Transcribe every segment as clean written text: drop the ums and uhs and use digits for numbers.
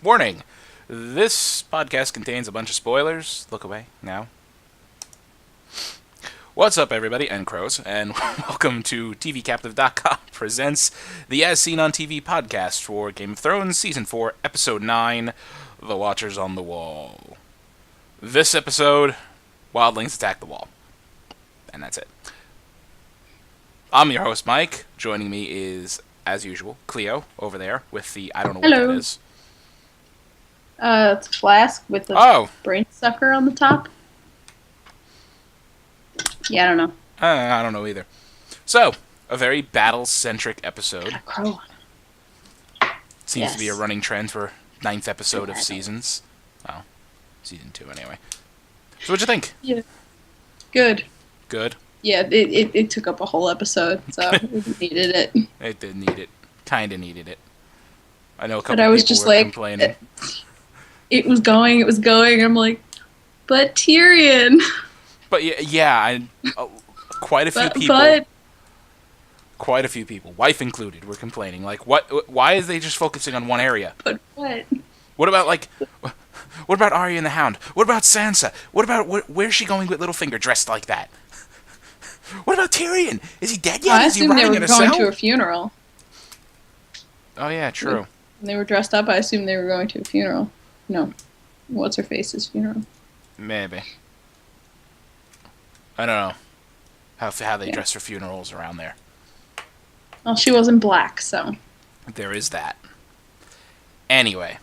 Warning! This podcast contains a bunch of spoilers. Look away now. What's up, everybody, and crows, and welcome to TVCaptive.com presents the As Seen on TV podcast for Game of Thrones Season 4, Episode 9, The Watchers on the Wall. This episode, wildlings attack the wall. And that's it. I'm your host, Mike. Joining me is, as usual, Clio over there with the I don't know what Hello. that is. It's a flask with a brain sucker on the top. Yeah, I don't know. I don't know either. So, a very battle-centric episode. Got a crow on. Seems to be a running trend for 9th episode of seasons. Oh, season 2 anyway. So what'd you think? Yeah. Good. Good? Yeah, it took up a whole episode, so we needed it. It did need it. Kinda needed it. I know a couple But I was people just were like, complaining. it was going. I'm like, but Tyrion. But yeah, quite a few people. Quite a few people, wife included, were complaining. Like, why is they just focusing on one area? But what? What about Arya and the Hound? What about Sansa? What about where's she going with Littlefinger dressed like that? What about Tyrion? Is he dead yet? Well, I Is he assumed they rotting were in a going cell? to a funeral. Oh yeah, true. When they were dressed up, I assumed they were going to a funeral. No, what's her face's funeral? Maybe. I don't know how they dress for funerals around there. Well, she wasn't black, so. There is that. Anyway.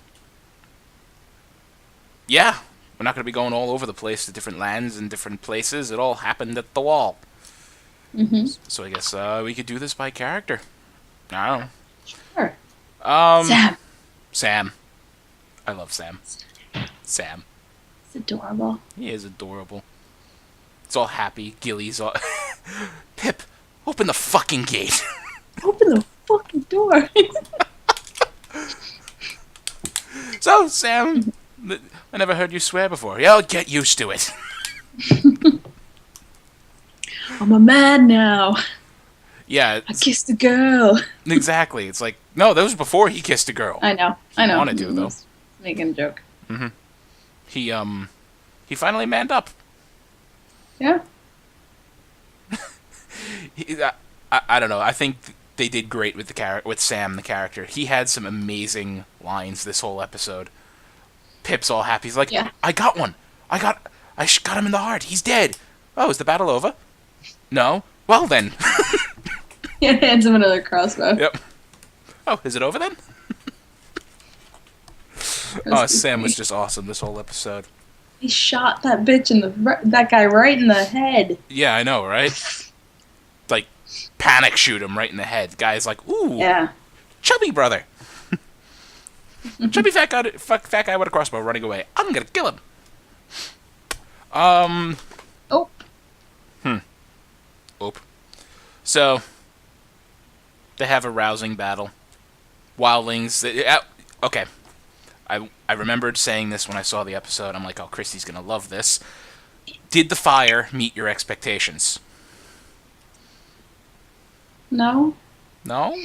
Yeah, we're not going to be going all over the place to different lands and different places. It all happened at the wall. Mm-hmm. So I guess we could do this by character. I don't know. Sure. Sam. I love Sam. Sam. It's adorable. He is adorable. It's all happy. Gilly's all... Pip, open the fucking gate. Open the fucking door. So, Sam, I never heard you swear before. Yeah, I'll get used to it. I'm a man now. Yeah. I kissed a girl. Exactly. It's like, no, that was before he kissed a girl. I know. He wanted to, though. Making a joke. Mm-hmm. He finally manned up. Yeah. I don't know. I think they did great with with Sam, the character. He had some amazing lines this whole episode. Pip's all happy. He's like, Yeah. I got one. I got him in the heart. He's dead. Oh, is the battle over? No? Well, then. He hands him another crossbow. Yep. Oh, is it over then? Oh, Sam was just awesome this whole episode. He shot that bitch that guy right in the head. Yeah, I know, right? Like, panic shoot him right in the head. Guy's like, ooh, Yeah. chubby brother. Chubby fat guy with a crossbow running away. I'm gonna kill him. Oh. Oop. So, they have a rousing battle. Wildlings. Okay. I remembered saying this when I saw the episode. I'm like, oh, Christy's gonna love this. Did the fire meet your expectations? No. No?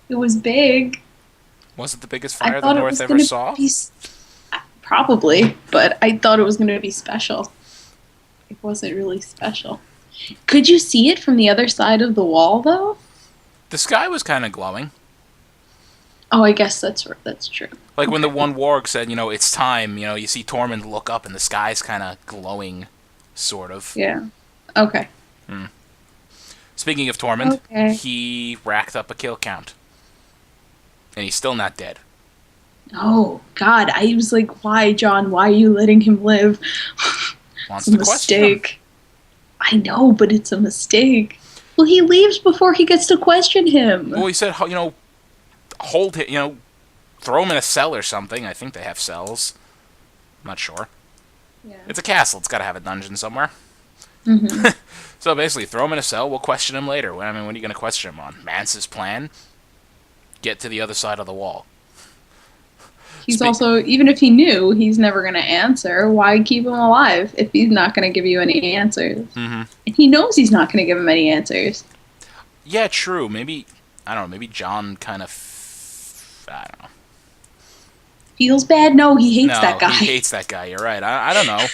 It was big. Was it the biggest I fire the thought it North was ever gonna saw? be probably, but I thought it was going to be special. It wasn't really special. Could you see it from the other side of the wall, though? The sky was kind of glowing. Oh, I guess that's true. Like when the one warg said, it's time, you see Tormund look up and the sky's kind of glowing, sort of. Yeah. Okay. Speaking of Tormund, Okay. he racked up a kill count. And he's still not dead. Oh, God. I was like, why, John? Why are you letting him live? Wants It's a to question him. mistake. I know, but it's a mistake. Well, he leaves before he gets to question him. Well, he said, hold it, throw him in a cell or something. I think they have cells. I'm not sure. Yeah. It's a castle. It's got to have a dungeon somewhere. Mm-hmm. So basically, throw him in a cell. We'll question him later. I mean, what are you going to question him on? Mance's plan? Get to the other side of the wall. He's also, even if he knew he's never going to answer, why keep him alive if he's not going to give you any answers? Mm-hmm. And he knows he's not going to give him any answers. Yeah, true. Maybe, I don't know, maybe John kind of... I don't know. Feels bad? No, he hates No, that guy. he hates that guy. You're right. I don't know.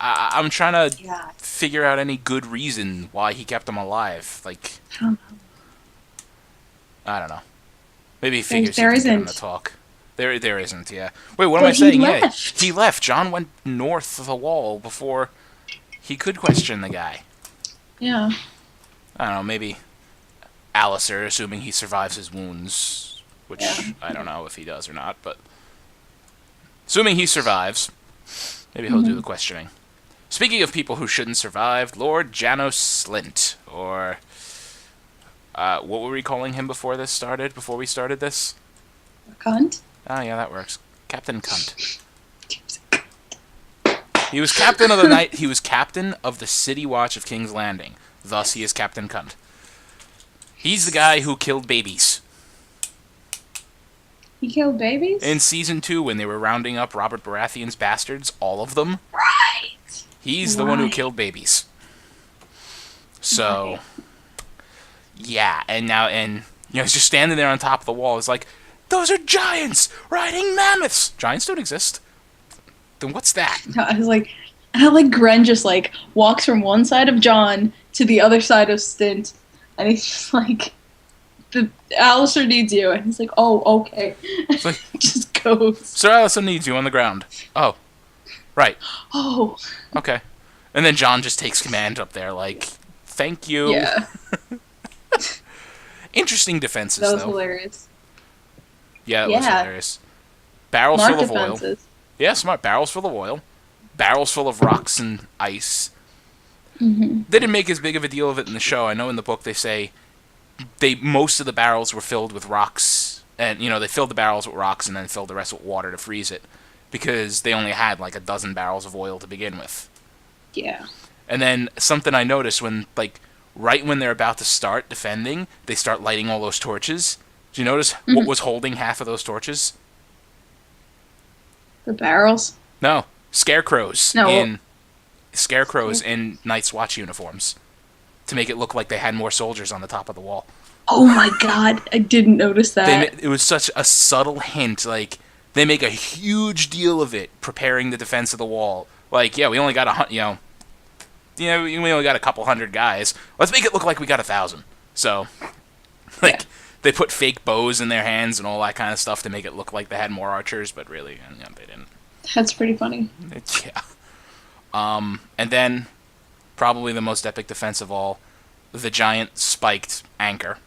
I'm trying to Yeah. figure out any good reason why he kept him alive. Like, I don't know. I don't know. Maybe he figures There he can get him isn't. to talk. There isn't, yeah. Wait, what am But I saying? he Yeah, left. he left. John went north of the wall before he could question the guy. Yeah. I don't know, maybe Alistair, assuming he survives his wounds, which Yeah. I don't know if he does or not, but assuming he survives, maybe he'll do the questioning. Speaking of people who shouldn't survive, Lord Janos Slint, or what were we calling him before we started this? Cunt. Oh yeah, that works. Captain Cunt. He was captain of the night. He was captain of the City Watch of King's Landing. Thus, he is Captain Cunt. He's the guy who killed babies. He killed babies? In Season 2, when they were rounding up Robert Baratheon's bastards, all of them, Right. he's the one who killed babies. So, yeah, and he's just standing there on top of the wall. It's like, those are giants riding mammoths. Giants don't exist. Then what's that? I was like, Gren just like walks from one side of John to the other side of Stint, and he's just like, Alistair needs you, and he's like, oh, okay. It's like, just goes. Sir Alistair needs you on the ground. Oh, right. Oh. Okay. And then John just takes command up there, like, thank you. Yeah. Interesting defenses, That was though. hilarious. Yeah, it was hilarious. Barrels Smart full of defenses. oil. Yeah, smart. Barrels full of oil. Barrels full of rocks and ice. Mm-hmm. They didn't make as big of a deal of it in the show. I know in the book they say most of the barrels were filled with rocks, and they filled the barrels with rocks and then filled the rest with water to freeze it, because they only had like a dozen barrels of oil to begin with. Yeah. And then something I noticed when, like, right when they're about to start defending, they start lighting all those torches. Did you notice what was holding half of those torches? The barrels? No, scarecrows No. in Night's Watch uniforms to make it look like they had more soldiers on the top of the wall. Oh my god, I didn't notice that. It was such a subtle hint. Like, they make a huge deal of it preparing the defense of the wall. Like, yeah, we only got we only got a couple hundred guys. Let's make it look like we got 1,000. So, like, they put fake bows in their hands and all that kind of stuff to make it look like they had more archers, but really, they didn't. That's pretty funny. Yeah. And then, probably the most epic defense of all, the giant spiked anchor.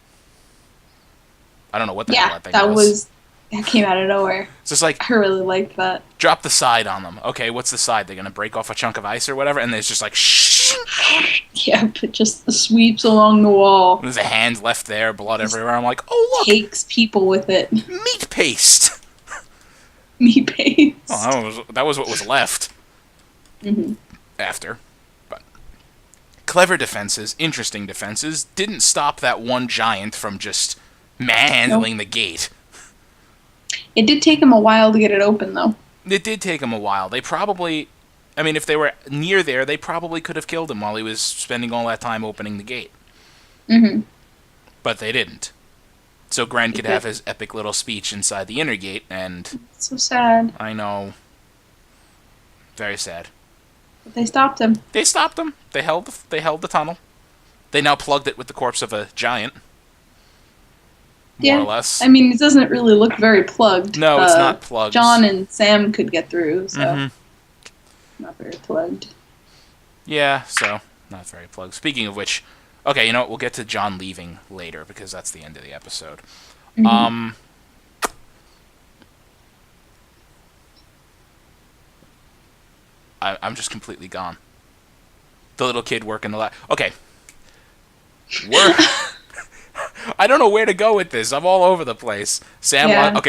I don't know what the hell that thing was. That came out of nowhere. It's just like, I really liked that. drop the side on them. Okay, what's the side? They're gonna break off a chunk of ice or whatever, and it's just like, shh. Yeah, but just sweeps along the wall. There's a hand left there, blood everywhere. I'm like, oh look, Takes people with it. meat paste. Meat paste. Oh, that was what was left. Mm-hmm. After. But clever defenses, interesting defenses, didn't stop that one giant from just manhandling the gate. It did take him a while to get it open, though. It did take him a while. They probably, if they were near there, they probably could have killed him while he was spending all that time opening the gate. Mm-hmm. But they didn't. So Gren could have his epic little speech inside the inner gate, and... So sad. I know. Very sad. But they stopped him. They stopped him. They held the tunnel. They now plugged it with the corpse of a giant. More or less. It doesn't really look very plugged. No, it's not plugged. John and Sam could get through, so not very plugged. Yeah, so not very plugged. Speaking of which, okay, you know what? We'll get to John leaving later because that's the end of the episode. Mm-hmm. I'm just completely gone. The little kid working the lab. Okay. I don't know where to go with this. I'm all over the place. So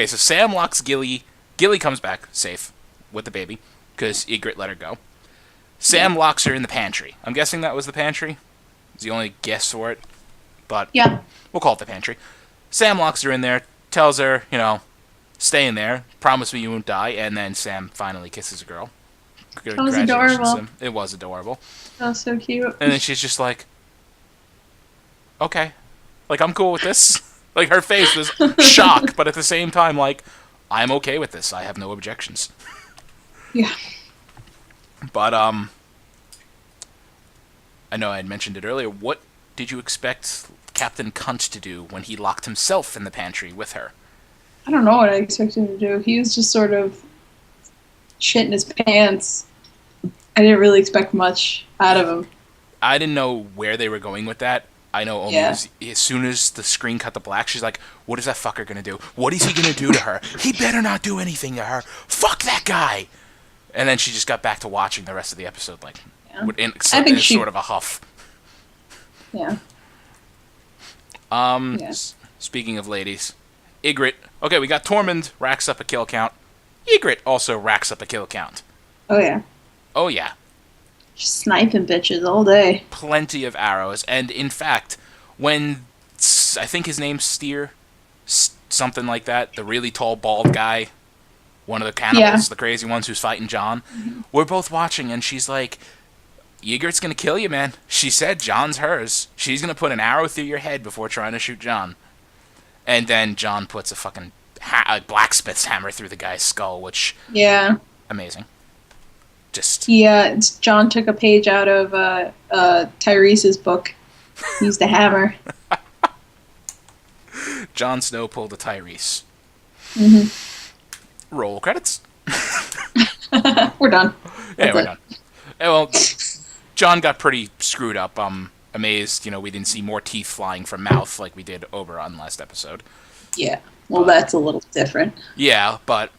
Sam locks Gilly. Gilly comes back safe with the baby because Ygritte let her go. Sam locks her in the pantry. I'm guessing that was the pantry. It's the only guess for it. But we'll call it the pantry. Sam locks her in there, tells her, stay in there, promise me you won't die, and then Sam finally kisses a girl. That was adorable. It was adorable. That was so cute. And then she's just like, okay. Like, I'm cool with this. Like, her face was shock, but at the same time, like, I'm okay with this. I have no objections. Yeah. But, I know I had mentioned it earlier. What did you expect Captain Cunt to do when he locked himself in the pantry with her? I don't know what I expected him to do. He was just sort of shitting his pants. I didn't really expect much out of him. I didn't know where they were going with that. I know only as soon as the screen cut to black, she's like, what is that fucker gonna do? What is he gonna do to her? He better not do anything to her. Fuck that guy! And then she just got back to watching the rest of the episode, like, in sort of a huff. Yeah. Speaking of ladies, Ygritte. Okay, we got Tormund racks up a kill count. Ygritte also racks up a kill count. Oh, yeah. Oh, yeah. Just sniping bitches all day. Plenty of arrows. And, in fact, when, I think his name's Steer, something like that, the really tall, bald guy, one of the cannibals, the crazy ones who's fighting Jon, we're both watching, and she's like, Ygritte's gonna kill you, man. She said Jon's hers. She's gonna put an arrow through your head before trying to shoot Jon. And then Jon puts a fucking blacksmith's hammer through the guy's skull, which... Yeah. Amazing. Just... Yeah, Jon took a page out of Tyrese's book. He used a hammer. Jon Snow pulled a Tyrese. Mm-hmm. Roll credits. We're done. Yeah, we're done. Well... Jon got pretty screwed up. I'm amazed, we didn't see more teeth flying from mouth like we did Oberon last episode. Yeah, well, that's a little different. Yeah, but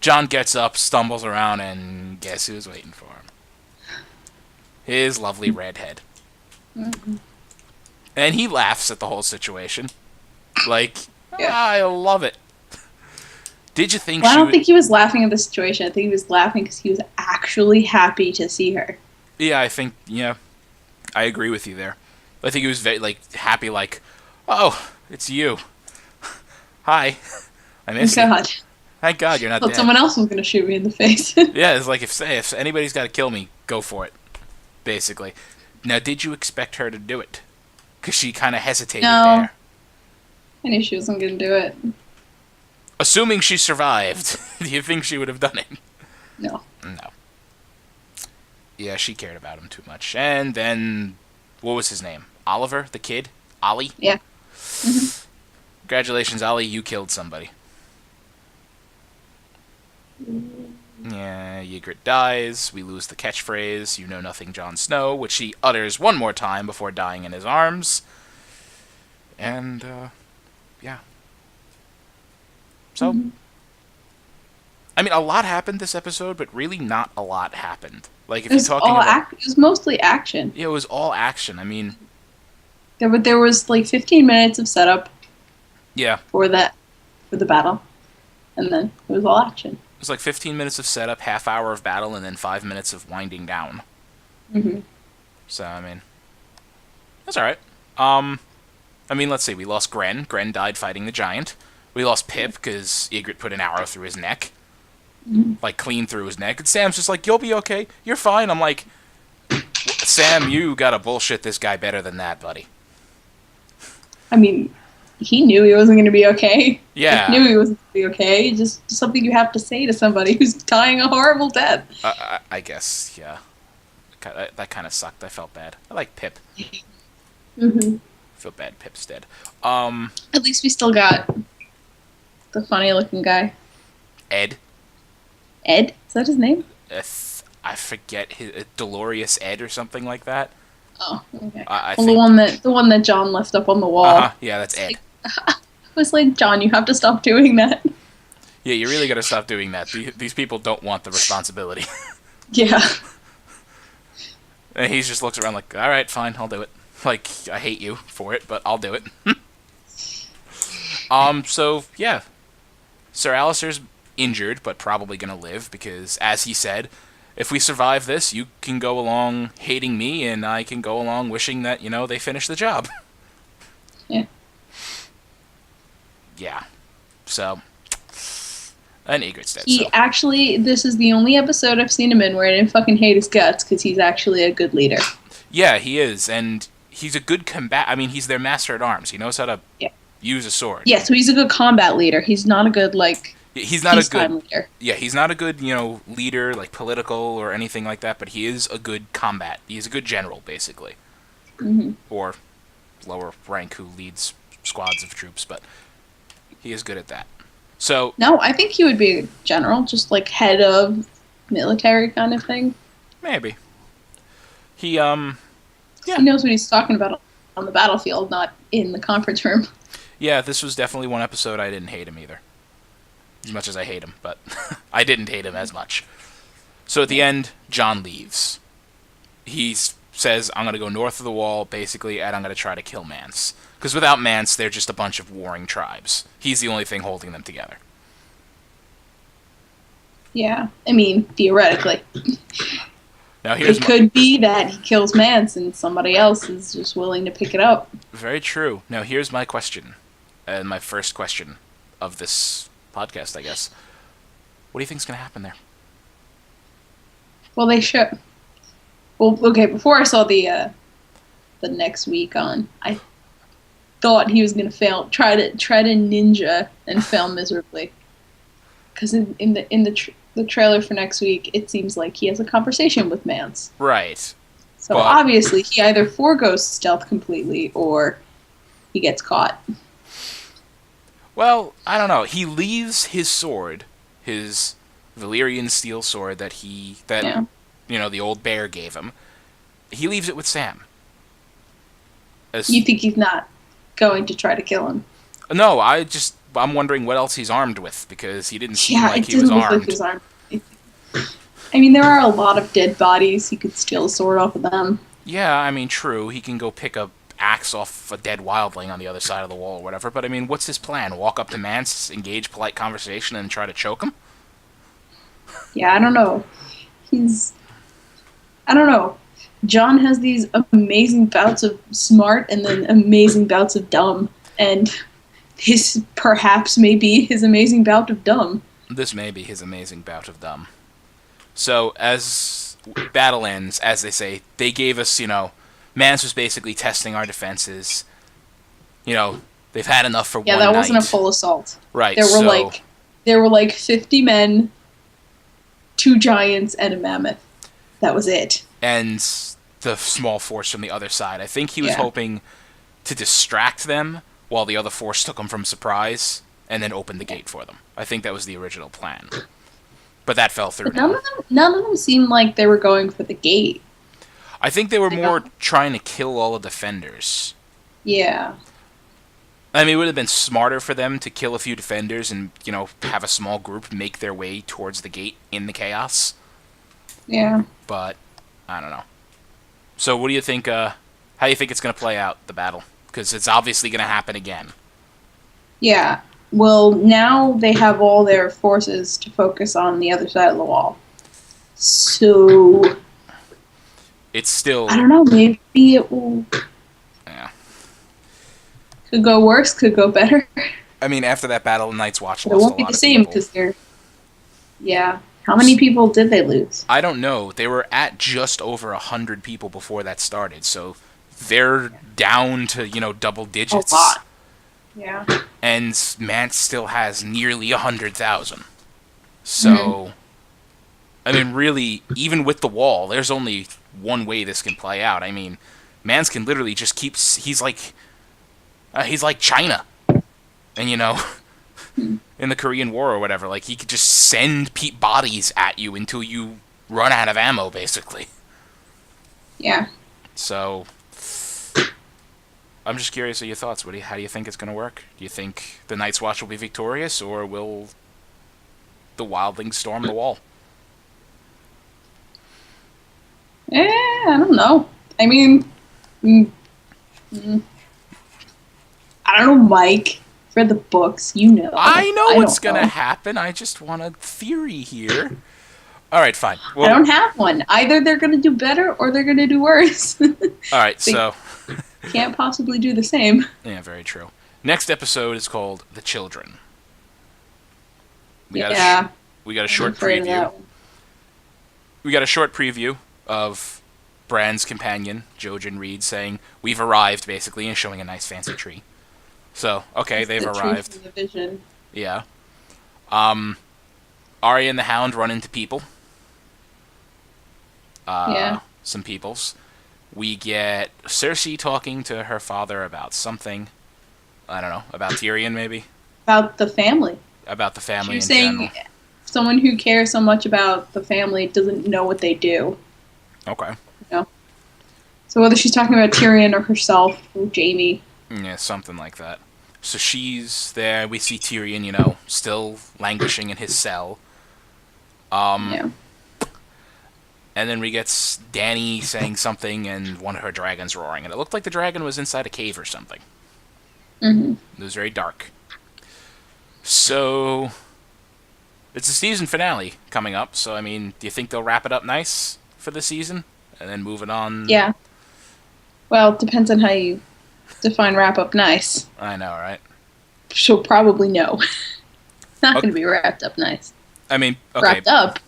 Jon gets up, stumbles around, and guess who's waiting for him? His lovely redhead. Mm-hmm. And he laughs at the whole situation. Like, I love it. Did you think I don't think he was laughing at the situation. I think he was laughing because he was actually happy to see her. Yeah, I think, I agree with you there. I think he was very, happy, oh, it's you. Hi. I miss you. Thank God you're not dead. Someone else was going to shoot me in the face. Yeah, it's like, if anybody's got to kill me, go for it, basically. Now, did you expect her to do it? Because she kind of hesitated there. I knew she wasn't going to do it. Assuming she survived, do you think she would have done it? No. No. Yeah, she cared about him too much. And then, what was his name? Oliver, the kid? Ollie? Yeah. Mm-hmm. Congratulations, Ollie, you killed somebody. Yeah, Ygritte dies. We lose the catchphrase, you know nothing, Jon Snow, which he utters one more time before dying in his arms. And, yeah. So, I mean, a lot happened this episode, but really not a lot happened. Like, if you're talking about... it was mostly action. Yeah, it was all action. I mean... There was, 15 minutes of setup. Yeah. For the battle. And then it was all action. It was 15 minutes of setup, half hour of battle, and then 5 minutes of winding down. Mm-hmm. So, I mean... That's alright. I mean, let's see. We lost Gren. Gren died fighting the giant. We lost Pip, because Ygritte put an arrow through his neck. Clean through his neck. And Sam's just like, you'll be okay. You're fine. I'm like, Sam, you gotta bullshit this guy better than that, buddy. I mean, he knew he wasn't going to be okay. Yeah. He knew he wasn't going to be okay. Just something you have to say to somebody who's dying a horrible death. I guess, yeah. That kind of sucked. I felt bad. I like Pip. Mm-hmm. I feel bad Pip's dead. At least we still got the funny-looking guy. Ed? Is that his name? I forget his Dolores Ed or something like that. Oh, okay. The one that Jon left up on the wall. Yeah, that's Ed. It was like, Jon, you have to stop doing that. Yeah, you really got to stop doing that. These people don't want the responsibility. Yeah. And he just looks around like, all right, fine, I'll do it. Like, I hate you for it, but I'll do it. So, yeah. Sir Alistair's injured, but probably gonna live, because, as he said, if we survive this, you can go along hating me, and I can go along wishing that, they finish the job. Yeah. Yeah. So, and Ygritte's dead. Actually, this is the only episode I've seen him in where I didn't fucking hate his guts, because he's actually a good leader. Yeah, he is, and he's a good he's their master at arms. He knows how to use a sword. Yeah, so he's a good combat leader. He's not a good, He's not a peacetime good leader. Yeah, he's not a good, leader, like political or anything like that, but he is a good combat. He's a good general, basically. Hmm. Or lower rank who leads squads of troops, but he is good at that. So, No, I think he would be a general, just like head of military kind of thing. maybe. He, He knows what he's talking about on the battlefield, not in the conference room. yeah, this was definitely one episode I didn't hate him either. As much as I hate him, but I didn't hate him as much. So at the end, John leaves. He says, I'm going to go north of the wall, basically, and I'm going to try to kill Mance. Because without Mance, they're just a bunch of warring tribes. He's the only thing holding them together. Yeah, I mean, theoretically. Now here's It could be that he kills Mance and somebody else is just willing to pick it up. Very true. Now here's my question, and my first question of this podcast, I guess. What do you think's going to happen there? Well, they should. Well, okay. Before I saw the next week on, I thought he was gonna fail. Try to ninja and fail miserably. Because in the trailer for next week, it seems like he has a conversation with Mance. Right. So But obviously, he either foregoes stealth completely or he gets caught. well, I don't know. He leaves his sword, his Valyrian steel sword that Yeah. the old bear gave him. He leaves it with Sam. You think he's not going to try to kill him? No, I'm wondering what else he's armed with, because he didn't seem Yeah, like it he was didn't look armed. like he was armed. I mean, there are a lot of dead bodies. He could steal a sword off of them. Yeah, I mean, true. He can go pick a axe off a dead wildling on the other side of the wall or whatever. But I mean, what's his plan? Walk up to Mance, engage polite conversation, and try to choke him? Yeah, I don't know. I don't know. John has these amazing bouts of smart and then amazing bouts of dumb. And his perhaps may be his amazing bout of dumb. This may be his amazing bout of dumb. So, as battle ends, as they say, they gave us, Mance was basically testing our defenses. They've had enough for one night. Yeah, that wasn't a full assault. Right, There were like 50 men, 2 giants, and a mammoth. That was it. And the small force from the other side. I think he was hoping to distract them while the other force took them from surprise and then opened the gate for them. I think that was the original plan. But that fell through. But none of them seemed like they were going for the gate. I think they were more trying to kill all the defenders. Yeah. I mean, it would have been smarter for them to kill a few defenders and, have a small group make their way towards the gate in the chaos. Yeah. But, I don't know. So what do you think, how do you think it's going to play out, the battle? Because it's obviously going to happen again. Yeah. Well, now they have all their forces to focus on the other side of the wall. So... It's still... I don't know, maybe it will... Yeah. Could go worse, could go better. I mean, after that battle, Night's Watch But lost it won't a be lot the of same, people. because they're... Yeah. How many people did they lose? I don't know. They were at just over 100 people before that started, so they're down to, double digits. A lot. Yeah. And Mance still has nearly 100,000. So, I mean, really, even with the wall, there's only one way this can play out. I mean, Mance can literally just keep... He's like China. And, in the Korean War or whatever, like, he could just send bodies at you until you run out of ammo, basically. Yeah. So, I'm just curious of your thoughts. How do you think it's going to work? Do you think the Night's Watch will be victorious, or will the wildlings storm the wall? I don't know. I mean... I don't know, Mike. For the books, I know what's going to happen. I just want a theory here. All right, fine. Well, I don't have one. Either they're going to do better or they're going to do worse. All right, so... Can't possibly do the same. Yeah, very true. Next episode is called The Children. We got a short preview. We got a short preview of Bran's companion, Jojen Reed, saying, "We've arrived," basically, and showing a nice fancy tree. So, okay, they've arrived. The vision. Yeah. Arya and the Hound run into people. Yeah. Some peoples. We get Cersei talking to her father about something. I don't know, about Tyrion maybe? About the family. About the She family was in saying general. someone who cares so much about the family doesn't know what they do. Okay. You know? So whether she's talking about Tyrion or herself or Jaime. Yeah, something like that. So she's there. We see Tyrion, still languishing in his cell. Yeah. And then we get Dany saying something and one of her dragons roaring. And it looked like the dragon was inside a cave or something. Mm-hmm. It was very dark. So, it's the season finale coming up. So, I mean, do you think they'll wrap it up nice for the season? And then move it on? Yeah. Well, it depends on how you define wrap up nice. I know, right? So probably no. Not Okay. going to be wrapped up nice. I mean, okay. Wrapped up.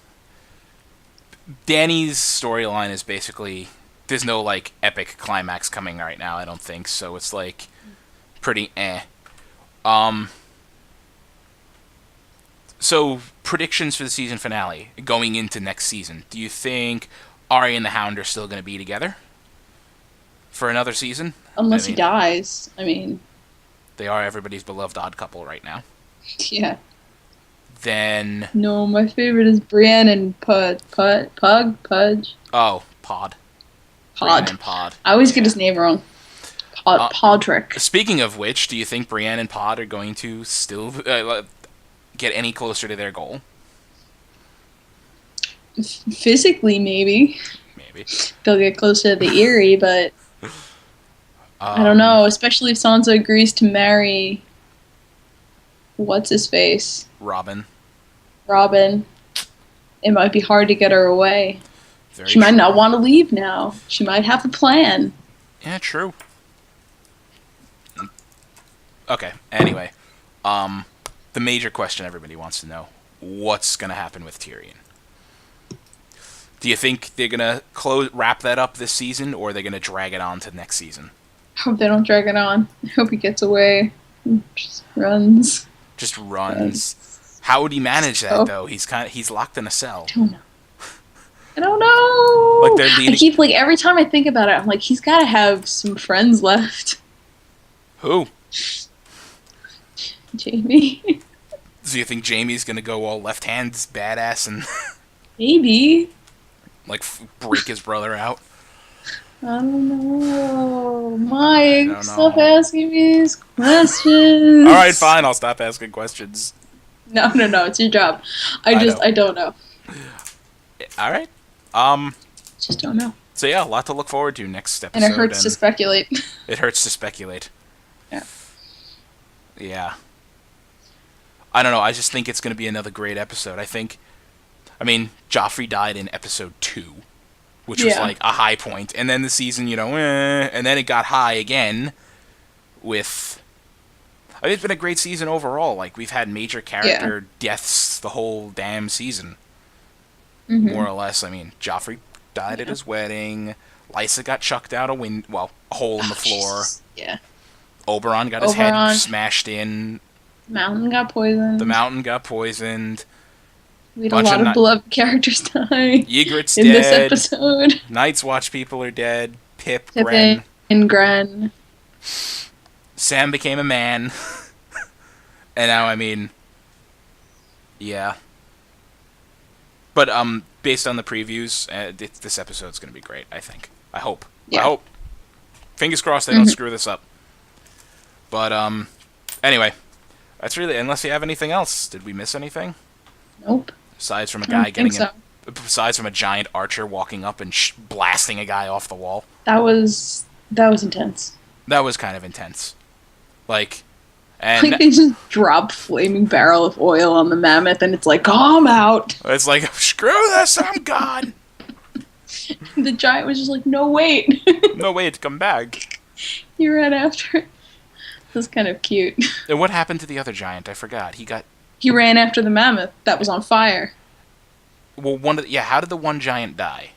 Dany's storyline is basically there's no like epic climax coming right now, I don't think. So it's like pretty eh. So predictions for the season finale going into next season. Do you think Arya and the Hound are still going to be together for another season? Unless he dies. I mean, they are everybody's beloved odd couple right now. yeah. Then No, my favorite is Brienne and Pudge. oh, Pod. Brienne and Pod. I always get his name wrong. Podrick. Speaking of which, do you think Brienne and Pod are going to still get any closer to their goal? Physically, maybe. Maybe. They'll get closer to the Eyrie, but I don't know, especially if Sansa agrees to marry what's-his-face? Robin. It might be hard to get her away. She might not want to leave now. She might have a plan. Yeah, true. Okay, anyway. The major question everybody wants to know. What's going to happen with Tyrion? Do you think they're going to wrap that up this season, or are they going to drag it on to next season? I hope they don't drag it on. I hope he gets away. Just runs. Just runs. How would he manage that, though? He's locked in a cell. I don't know. Like they're leading... I keep every time I think about it, I'm like, he's got to have some friends left. Who? Jaime. Do you think Jaime's gonna go all left hands badass and maybe break his brother out? I don't know. Mike, stop asking me these questions. All right, fine. I'll stop asking questions. No. It's your job. I don't know. All right. Just don't know. So yeah, a lot to look forward to next episode. And it hurts to speculate. It hurts to speculate. Yeah. Yeah. I don't know. I just think it's going to be another great episode. Joffrey died in episode 2, which was a high point, and then the season, and then it got high again with. It's been a great season overall. We've had major character deaths the whole damn season. Mm-hmm. More or less. Joffrey died at his wedding. Lysa got chucked out a hole in the floor. Yeah. Oberyn got his head smashed in. The mountain got poisoned. We had a lot of beloved characters die. Ygritte's in dead. This episode. Night's Watch people are dead. Pip, Gren. And Gren. Sam became a man. And now, yeah. But based on the previews, this episode's going to be great, I think. I hope. Yeah. I hope. Fingers crossed they don't screw this up. But, anyway. That's really... Unless you have anything else. Did we miss anything? Nope. Aside from a guy Besides from a giant archer walking up and blasting a guy off the wall. That was intense. That was kind of intense. They just drop flaming barrel of oil on the mammoth and it's I'm out. It's screw this, I'm gone. The giant was just no, wait. No, wait, come back. He ran after it. It was kind of cute. And what happened to the other giant? I forgot. He ran after the mammoth that was on fire. Well, how did the one giant die?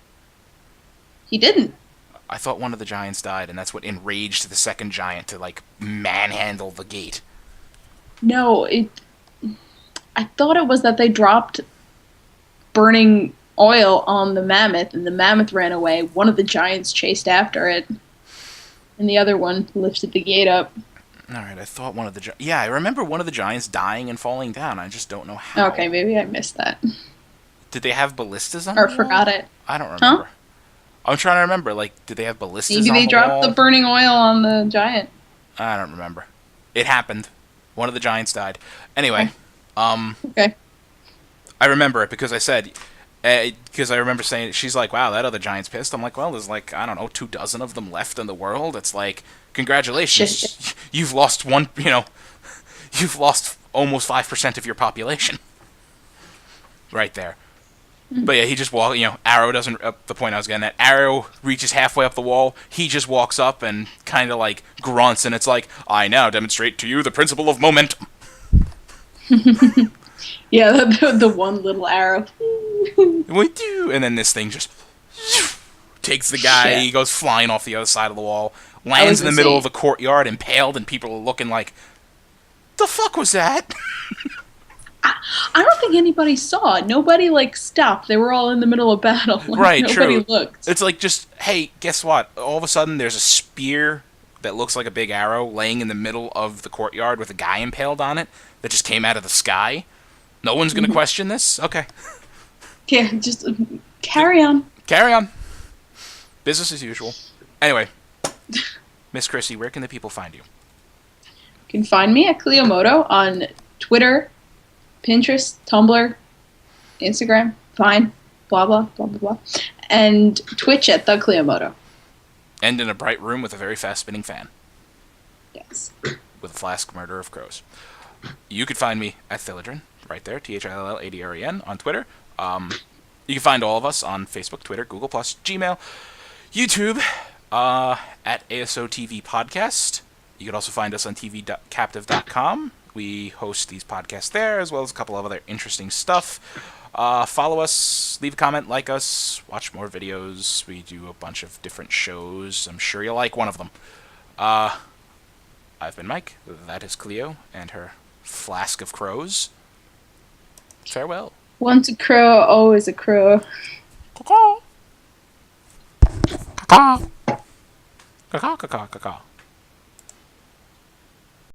He didn't. I thought one of the giants died, and that's what enraged the second giant to, manhandle the gate. No, I I thought it was that they dropped burning oil on the mammoth, and the mammoth ran away. One of the giants chased after it, and the other one lifted the gate up. All right, I thought one of the... Yeah, I remember one of the giants dying and falling down. I just don't know how. Okay, maybe I missed that. Did they have ballistas on Or the wall? forgot it. I don't remember. Huh? I'm trying to remember. Like, did they have ballistas Maybe on they the dropped wall? the burning oil on the giant. I don't remember. It happened. One of the giants died. Anyway, Okay. I remember it because I said... Because I remember saying, she's like, wow, that other giant's pissed. I'm like, well, there's like, I don't know, 24 of them left in the world. It's like, congratulations. Shit. You've lost you've lost almost 5% of your population. Right there. But yeah, he just walks, Arrow doesn't, the point I was getting at, Arrow reaches halfway up the wall, he just walks up and kind of like grunts, and it's like, I now demonstrate to you the principle of momentum. Yeah, the one little arrow. And then this thing just takes the guy, he goes flying off the other side of the wall, lands in the middle of the courtyard, impaled, and people are looking like, the fuck was that? I don't think anybody saw it. Nobody, stopped. They were all in the middle of battle. Right, nobody true. looked. It's like just, hey, guess what? All of a sudden, there's a spear that looks like a big arrow laying in the middle of the courtyard with a guy impaled on it that just came out of the sky. No one's going to question this? Okay. Yeah, just carry on. Carry on. Business as usual. Anyway, Miss Chrissy, where can the people find you? You can find me at Cliomoto on Twitter, Pinterest, Tumblr, Instagram, Vine, blah, blah, blah, blah, blah, and Twitch at The Cliomoto. And in a bright room with a very fast-spinning fan. Yes. With a flask murder of crows. You could find me at Thilladren, right there, THILLADREN, on Twitter. You can find all of us on Facebook, Twitter, Google+, Gmail, YouTube, at ASOTV Podcast. You can also find us on tvcaptive.com. We host these podcasts there, as well as a couple of other interesting stuff. Follow us, leave a comment, like us, watch more videos. We do a bunch of different shows. I'm sure you'll like one of them. I've been Mike. That is Clio and her flask of crows. Farewell. Once a crow, always a crow. Caw-caw. Caw-caw. Caw-caw, caw-caw, caw-caw.